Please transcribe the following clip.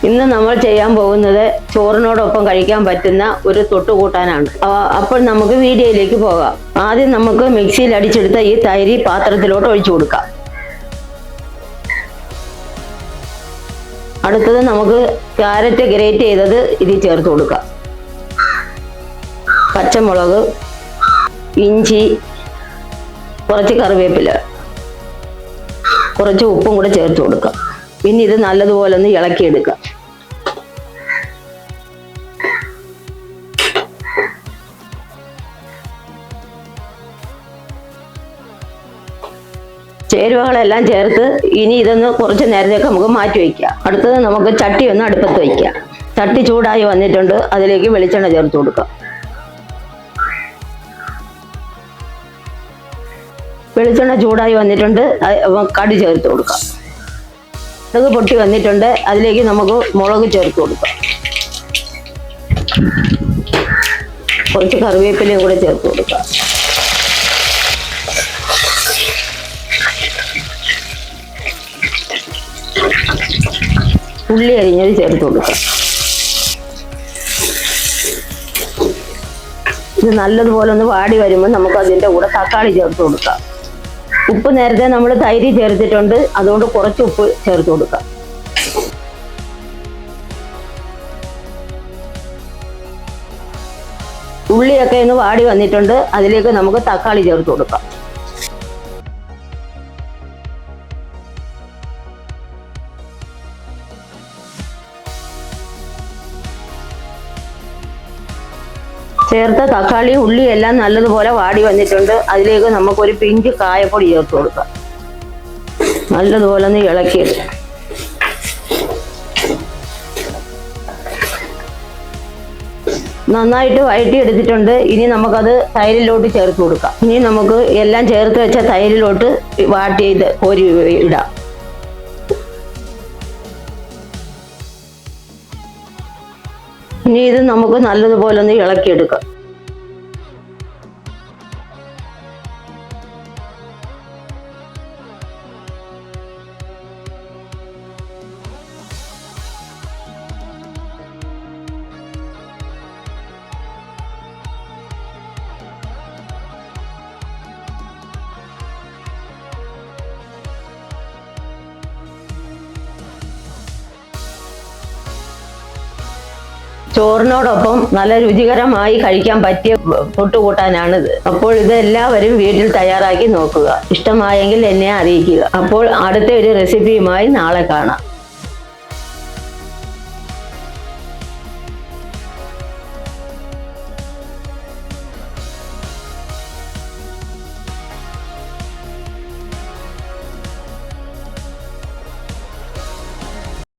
ഇന്ന് നമ്മൾ ചെയ്യാൻ പോകുന്നത് ചോറിനോടൊപ്പം കഴിക്കാൻ പറ്റുന്ന ഒരു തൊട്ടുകൂട്ടാനാണ്. അപ്പോൾ നമുക്ക് വീഡിയോയിലേക്ക് പോകാം. ആദ്യം നമുക്ക് മിക്സിയിൽ അടിച്ചെടുത്ത ഈ തൈര് പാത്രത്തിലോട്ട് ഒഴിച്ചു കൊടുക്കാം. അടുത്തത് നമുക്ക് ക്യാരറ്റ് ഗ്രേറ്റ് ചെയ്തത് ഇതിൽ ചേർത്ത് കൊടുക്കാം. പച്ചമുളക്, ഇഞ്ചി, കുറച്ച് കറിവേപ്പില, കുറച്ച് ഉപ്പും കൂടെ ചേർത്ത് കൊടുക്കാം. പിന്നെ ഇത് നല്ലതുപോലെ ഒന്ന് ഇളക്കിയെടുക്കാം. ചേരുവകളെല്ലാം ചേർത്ത് ഇനി ഇതൊന്ന് കുറച്ച് നേരത്തേക്ക് നമുക്ക് മാറ്റി വയ്ക്കാം. അടുത്തത് നമുക്ക് ചട്ടി ഒന്ന് അടുപ്പത്ത് വയ്ക്കാം. ചട്ടി ചൂടായി വന്നിട്ടുണ്ട്. അതിലേക്ക് വെളിച്ചെണ്ണ ചേർത്ത് കൊടുക്കാം. വെളിച്ചെണ്ണ ചൂടായി വന്നിട്ടുണ്ട്. കടി ചേർത്ത് കൊടുക്കാം. കടുക് പൊട്ടി വന്നിട്ടുണ്ട്. അതിലേക്ക് നമുക്ക് മുളക് ചേർത്ത് കൊടുക്കാം. കുറച്ച് കറിവേപ്പിലയും കൂടെ ചേർത്ത് കൊടുക്കാം. ഉള്ളി അരിഞ്ഞത് ചേർത്ത് കൊടുക്കാം. ഇത് നല്ലതുപോലെ ഒന്ന് വാടി വരുമ്പോൾ നമുക്ക് അതിൻ്റെ കൂടെ തക്കാളി ചേർത്ത് കൊടുക്കാം. ഉപ്പ് നേരത്തെ നമ്മൾ തൈര് ചേർത്തിട്ടുണ്ട്. അതുകൊണ്ട് കുറച്ച് ഉപ്പ് ചേർത്ത് കൊടുക്കാം. ഉള്ളിയൊക്കെ ഒന്ന് വാടി വന്നിട്ടുണ്ട്. അതിലേക്ക് നമുക്ക് തക്കാളി ചേർത്ത് കൊടുക്കാം. ചേർത്ത തക്കാളി ഉള്ളി എല്ലാം നല്ലതുപോലെ വാടി വന്നിട്ടുണ്ട്. അതിലേക്ക് നമുക്കൊരു പിഞ്ച് കായപ്പൊടി ചേർത്ത് കൊടുക്കാം. നല്ലതുപോലെ ഒന്ന് ഇളക്കിയെടുക്കാം. നന്നായിട്ട് വഴറ്റി എടുത്തിട്ടുണ്ട്. ഇനി നമുക്കത് തൈരിലോട്ട് ചേർത്ത് കൊടുക്കാം. ഇനി നമുക്ക് എല്ലാം ചേർത്ത് വെച്ച തൈരിലോട്ട് വാട്ടി ഇത് കോരി ഇടാം. ഇനി ഇത് നമുക്ക് നല്ലതുപോലെ ഒന്ന് ഇളക്കിയെടുക്കാം. ചോറിനോടൊപ്പം നല്ല രുചികരമായി കഴിക്കാൻ പറ്റിയ തൊട്ടുകൂട്ടാനാണിത്. അപ്പോൾ ഇത് എല്ലാവരും വീട്ടിൽ തയ്യാറാക്കി നോക്കുക. ഇഷ്ടമായെങ്കിൽ എന്നെ അറിയിക്കുക. അപ്പോൾ അടുത്ത ഒരു റെസിപ്പിയുമായി നാളെ കാണാം.